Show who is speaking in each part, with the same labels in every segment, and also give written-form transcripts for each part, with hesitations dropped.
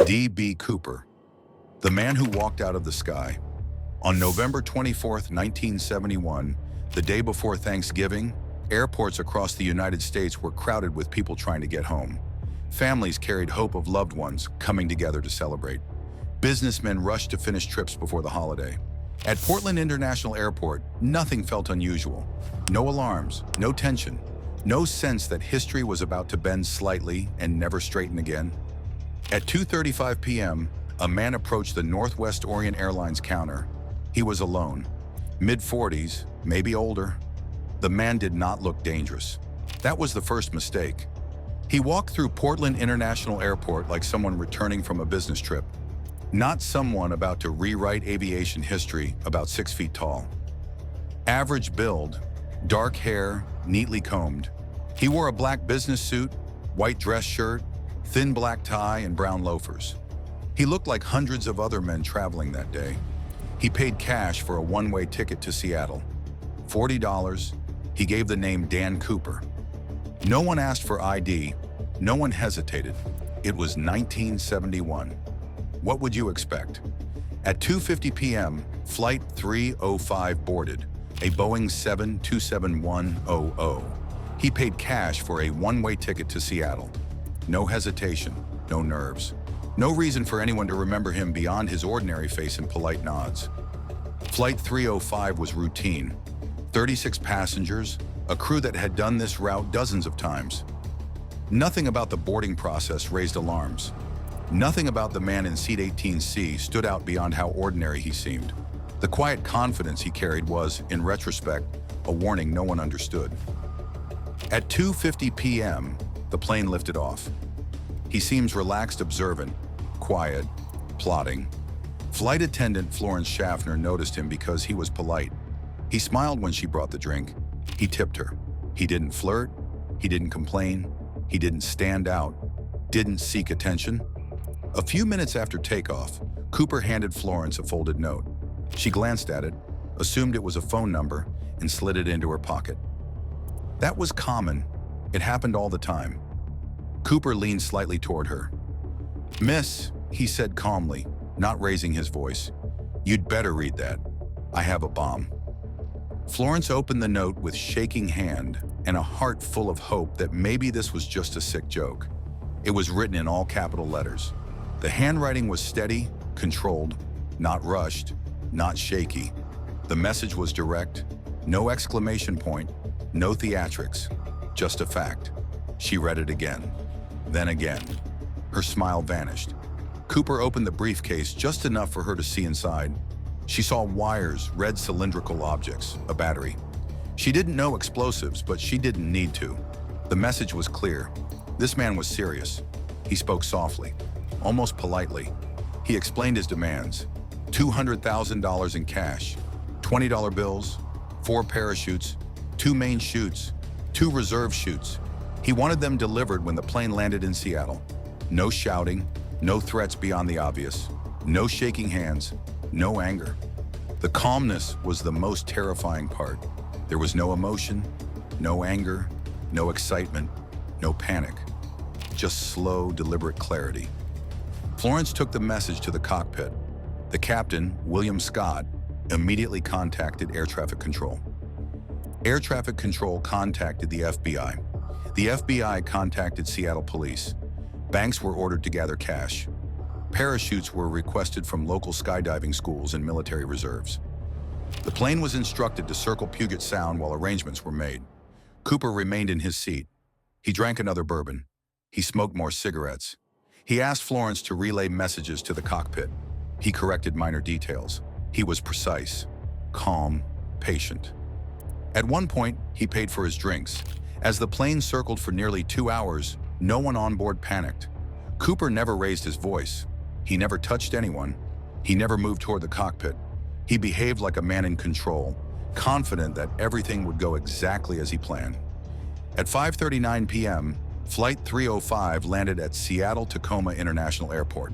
Speaker 1: D.B Cooper, the man who walked out of the sky. On November 24, 1971, the day before Thanksgiving, airports across the United States were crowded with people trying to get home. Families carried hope of loved ones coming together to celebrate. Businessmen rushed to finish trips before the holiday. At Portland International Airport, nothing felt unusual. No alarms, no tension, no sense that history was about to bend slightly and never straighten again. At 2:35 p.m., a man approached the Northwest Orient Airlines counter. He was alone, mid-40s, maybe older. The man did not look dangerous. That was the first mistake. He walked through Portland International Airport like someone returning from a business trip, not someone about to rewrite aviation history about 6 feet tall. Average build, dark hair, neatly combed. He wore a black business suit, white dress shirt, thin black tie, and brown loafers. He looked like hundreds of other men traveling that day. He paid cash for a one-way ticket to Seattle. $40. He gave the name Dan Cooper. No one asked for ID. No one hesitated. It was 1971. What would you expect? At 2:50 p.m., Flight 305 boarded, a Boeing 727-100. He paid cash for a one-way ticket to Seattle. No hesitation, no nerves. No reason for anyone to remember him beyond his ordinary face and polite nods. Flight 305 was routine. 36 passengers, a crew that had done this route dozens of times. Nothing about the boarding process raised alarms. Nothing about the man in seat 18C stood out beyond how ordinary he seemed. The quiet confidence he carried was, in retrospect, a warning no one understood. At 2:50 p.m., the plane lifted off. He seems relaxed, observant, quiet, plodding. Flight attendant Florence Schaffner noticed him because he was polite. He smiled when she brought the drink. He tipped her. He didn't flirt. He didn't complain. He didn't stand out. Didn't seek attention. A few minutes after takeoff, Cooper handed Florence a folded note. She glanced at it, assumed it was a phone number, and slid it into her pocket. That was common. It happened all the time. Cooper leaned slightly toward her. "Miss," he said calmly, not raising his voice, "you'd better read that. I have a bomb." Florence opened the note with shaking hand and a heart full of hope that maybe this was just a sick joke. It was written in all capital letters. The handwriting was steady, controlled, not rushed, not shaky. The message was direct, no exclamation point, no theatrics, just a fact. She read it again, then again. Her smile vanished. Cooper opened the briefcase just enough for her to see inside. She saw wires, red cylindrical objects, a battery. She didn't know explosives, but she didn't need to. The message was clear. This man was serious. He spoke softly, almost politely. He explained his demands. $200,000 in cash, $20 bills, 4 parachutes, 2 main chutes, 2 reserve chutes. He wanted them delivered when the plane landed in Seattle. No shouting, no threats beyond the obvious, no shaking hands, no anger. The calmness was the most terrifying part. There was no emotion, no anger, no excitement, no panic. Just slow, deliberate clarity. Florence took the message to the cockpit. The captain, William Scott, immediately contacted air traffic control. Air traffic control contacted the FBI. The FBI contacted Seattle police. Banks were ordered to gather cash. Parachutes were requested from local skydiving schools and military reserves. The plane was instructed to circle Puget Sound while arrangements were made. Cooper remained in his seat. He drank another bourbon. He smoked more cigarettes. He asked Florence to relay messages to the cockpit. He corrected minor details. He was precise, calm, patient. At one point, he paid for his drinks. As the plane circled for nearly 2 hours, no one on board panicked. Cooper never raised his voice. He never touched anyone. He never moved toward the cockpit. He behaved like a man in control, confident that everything would go exactly as he planned. At 5:39 p.m., Flight 305 landed at Seattle-Tacoma International Airport.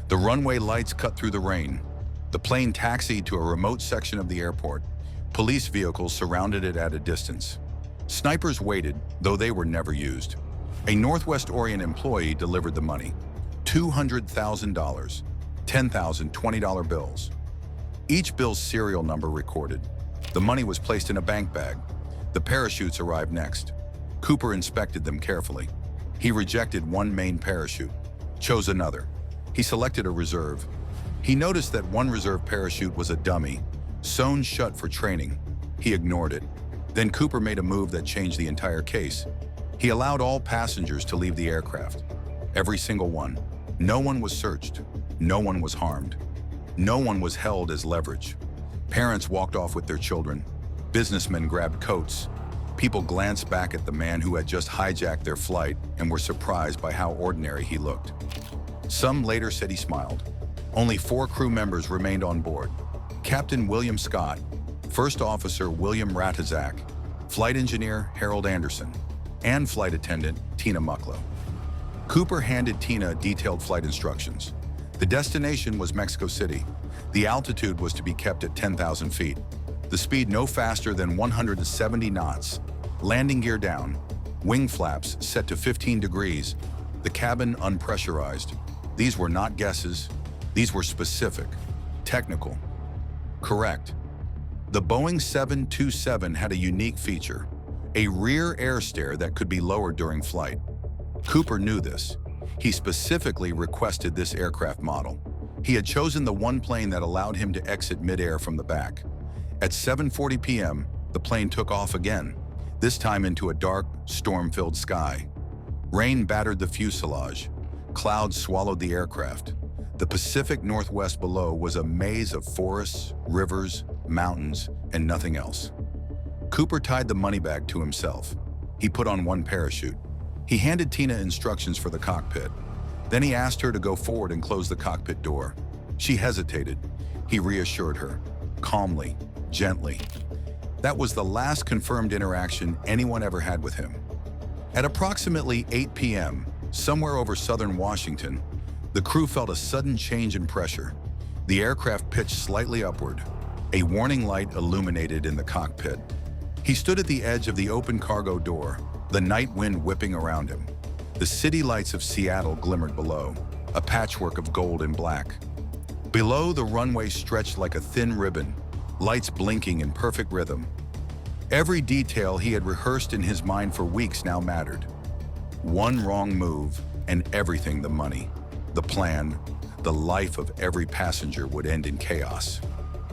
Speaker 1: The runway lights cut through the rain. The plane taxied to a remote section of the airport. Police vehicles surrounded it at a distance. Snipers waited, though they were never used. A Northwest Orient employee delivered the money. $200,000, $10,000 $20 bills. Each bill's serial number recorded. The money was placed in a bank bag. The parachutes arrived next. Cooper inspected them carefully. He rejected one main parachute, chose another. He selected a reserve. He noticed that one reserve parachute was a dummy, sewn shut for training. He ignored it. Then Cooper made a move that changed the entire case. He allowed all passengers to leave the aircraft. Every single one. No one was searched. No one was harmed. No one was held as leverage. Parents walked off with their children. Businessmen grabbed coats. People glanced back at the man who had just hijacked their flight and were surprised by how ordinary he looked. Some later said he smiled. Only 4 crew members remained on board. Captain William Scott, First Officer William Ratazak, Flight Engineer Harold Anderson, and Flight Attendant Tina Mucklow. Cooper handed Tina detailed flight instructions. The destination was Mexico City. The altitude was to be kept at 10,000 feet. The speed no faster than 170 knots. Landing gear down. Wing flaps set to 15 degrees. The cabin unpressurized. These were not guesses. These were specific, technical, correct. The Boeing 727 had a unique feature, a rear airstair that could be lowered during flight. Cooper knew this. He specifically requested this aircraft model. He had chosen the one plane that allowed him to exit midair from the back. At 7:40 p.m., the plane took off again, this time into a dark, storm-filled sky. Rain battered the fuselage. Clouds swallowed the aircraft. The Pacific Northwest below was a maze of forests, rivers, mountains, and nothing else. Cooper tied the money bag to himself. He put on one parachute. He handed Tina instructions for the cockpit. Then he asked her to go forward and close the cockpit door. She hesitated. He reassured her, calmly, gently. That was the last confirmed interaction anyone ever had with him. At approximately 8 p.m., somewhere over southern Washington, the crew felt a sudden change in pressure. The aircraft pitched slightly upward. A warning light illuminated in the cockpit. He stood at the edge of the open cargo door, the night wind whipping around him. The city lights of Seattle glimmered below, a patchwork of gold and black. Below, the runway stretched like a thin ribbon, lights blinking in perfect rhythm. Every detail he had rehearsed in his mind for weeks now mattered. One wrong move, and everything, the money, the plan, the life of every passenger would end in chaos.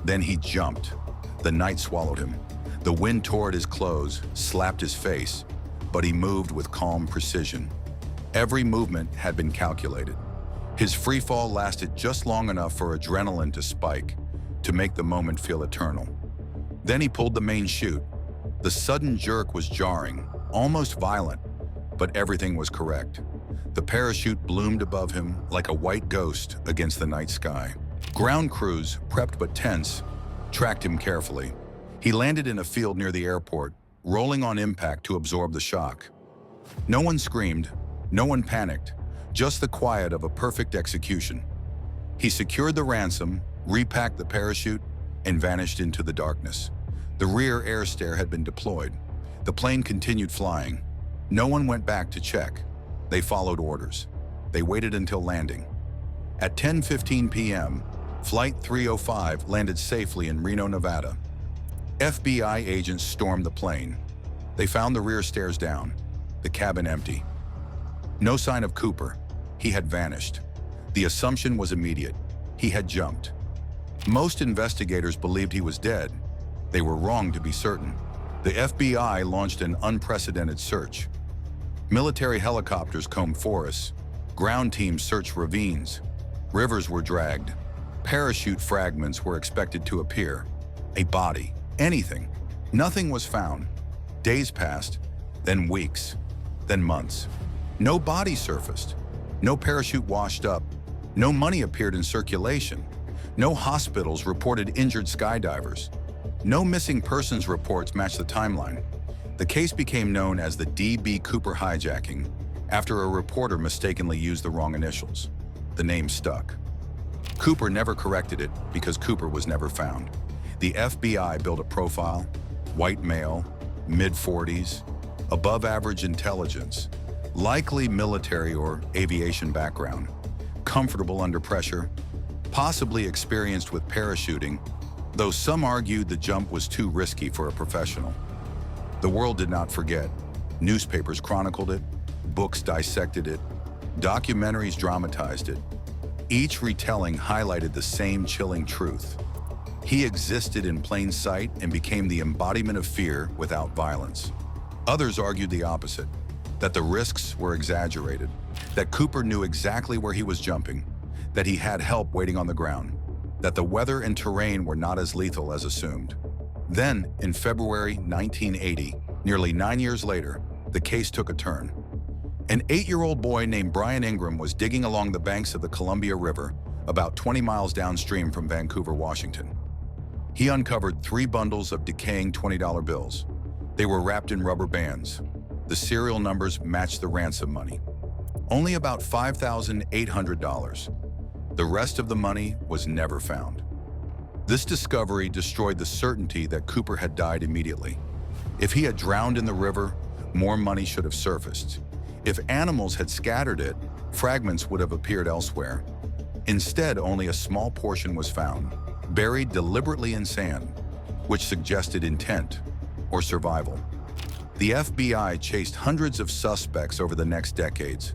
Speaker 1: Then he jumped. The night swallowed him. The wind tore at his clothes, slapped his face, but he moved with calm precision. Every movement had been calculated. His free fall lasted just long enough for adrenaline to spike, to make the moment feel eternal. Then he pulled the main chute. The sudden jerk was jarring, almost violent, but everything was correct. The parachute bloomed above him like a white ghost against the night sky. Ground crews, prepped but tense, tracked him carefully. He landed in a field near the airport, rolling on impact to absorb the shock. No one screamed, no one panicked, just the quiet of a perfect execution. He secured the ransom, repacked the parachute, and vanished into the darkness. The rear airstair had been deployed. The plane continued flying. No one went back to check. They followed orders. They waited until landing. At 10:15 p.m., Flight 305 landed safely in Reno, Nevada. FBI agents stormed the plane. They found the rear stairs down, the cabin empty. No sign of Cooper. He had vanished. The assumption was immediate. He had jumped. Most investigators believed he was dead. They were wrong to be certain. The FBI launched an unprecedented search. Military helicopters combed forests. Ground teams searched ravines. Rivers were dragged. Parachute fragments were expected to appear. A body, anything. Nothing was found. Days passed, then weeks, then months. No body surfaced. No parachute washed up. No money appeared in circulation. No hospitals reported injured skydivers. No missing persons reports matched the timeline. The case became known as the D.B Cooper hijacking after a reporter mistakenly used the wrong initials. The name stuck. Cooper never corrected it because Cooper was never found. The FBI built a profile: white male, mid-40s, above average intelligence, likely military or aviation background. comfortable under pressure, possibly experienced with parachuting, though some argued the jump was too risky for a professional. The world did not forget. Newspapers chronicled it, books dissected it, documentaries dramatized it. Each retelling highlighted the same chilling truth. He existed in plain sight and became the embodiment of fear without violence. Others argued the opposite, that the risks were exaggerated, that Cooper knew exactly where he was jumping, that he had help waiting on the ground, that the weather and terrain were not as lethal as assumed. Then, in February 1980, nearly 9 years later, the case took a turn. An 8-year-old boy named Brian Ingram was digging along the banks of the Columbia River, about 20 miles downstream from Vancouver, Washington. He uncovered 3 bundles of decaying $20 bills. They were wrapped in rubber bands. The serial numbers matched the ransom money. Only about $5,800. The rest of the money was never found. This discovery destroyed the certainty that Cooper had died immediately. If he had drowned in the river, more money should have surfaced. If animals had scattered it, fragments would have appeared elsewhere. Instead, only a small portion was found, buried deliberately in sand, which suggested intent or survival. The FBI chased hundreds of suspects over the next decades.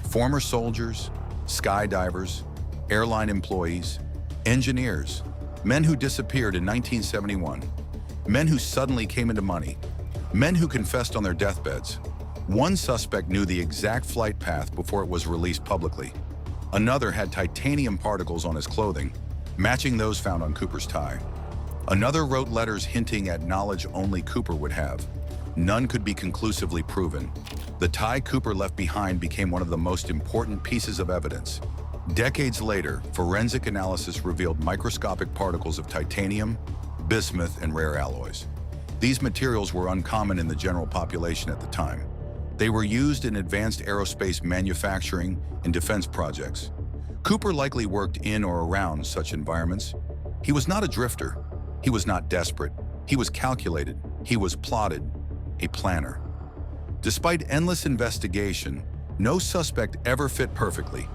Speaker 1: Former soldiers, skydivers, airline employees, engineers, men who disappeared in 1971, men who suddenly came into money, men who confessed on their deathbeds. One suspect knew the exact flight path before it was released publicly. Another had titanium particles on his clothing, matching those found on Cooper's tie. Another wrote letters hinting at knowledge only Cooper would have. None could be conclusively proven. The tie Cooper left behind became one of the most important pieces of evidence. Decades later, forensic analysis revealed microscopic particles of titanium, bismuth, and rare alloys. These materials were uncommon in the general population at the time. They were used in advanced aerospace manufacturing and defense projects. Cooper likely worked in or around such environments. He was not a drifter. He was not desperate. He was calculated. He was plotted, a planner. Despite endless investigation, no suspect ever fit perfectly.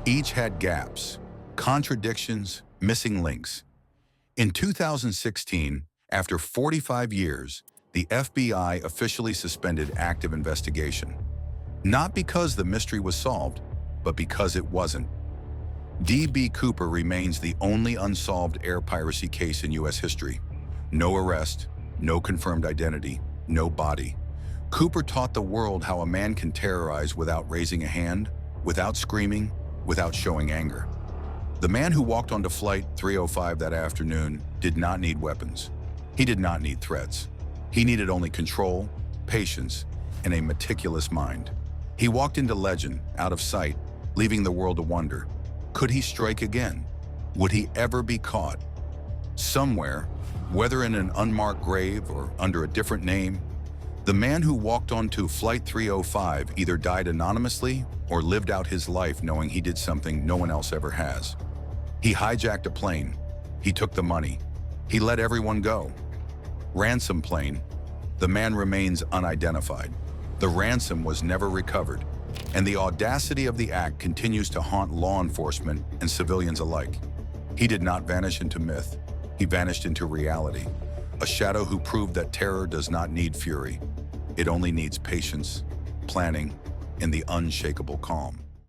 Speaker 1: Each had gaps, contradictions, missing links. In 2016, after 45 years, the FBI officially suspended active investigation. Not because the mystery was solved, but because it wasn't. D.B Cooper remains the only unsolved air piracy case in U.S. history. No arrest, no confirmed identity, no body. Cooper taught the world how a man can terrorize without raising a hand, without screaming, without showing anger. The man who walked onto Flight 305 that afternoon did not need weapons. He did not need threats. He needed only control, patience, and a meticulous mind. He walked into legend, out of sight, leaving the world to wonder. Could he strike again? Would he ever be caught? Somewhere, whether in an unmarked grave or under a different name, the man who walked onto Flight 305 either died anonymously or lived out his life knowing he did something no one else ever has. He hijacked a plane. He took the money. He let everyone go. Ransom plane. The man remains unidentified. The ransom was never recovered, and the audacity of the act continues to haunt law enforcement and civilians alike. He did not vanish into myth. He vanished into reality, a shadow who proved that terror does not need fury. It only needs patience, planning, and the unshakable calm.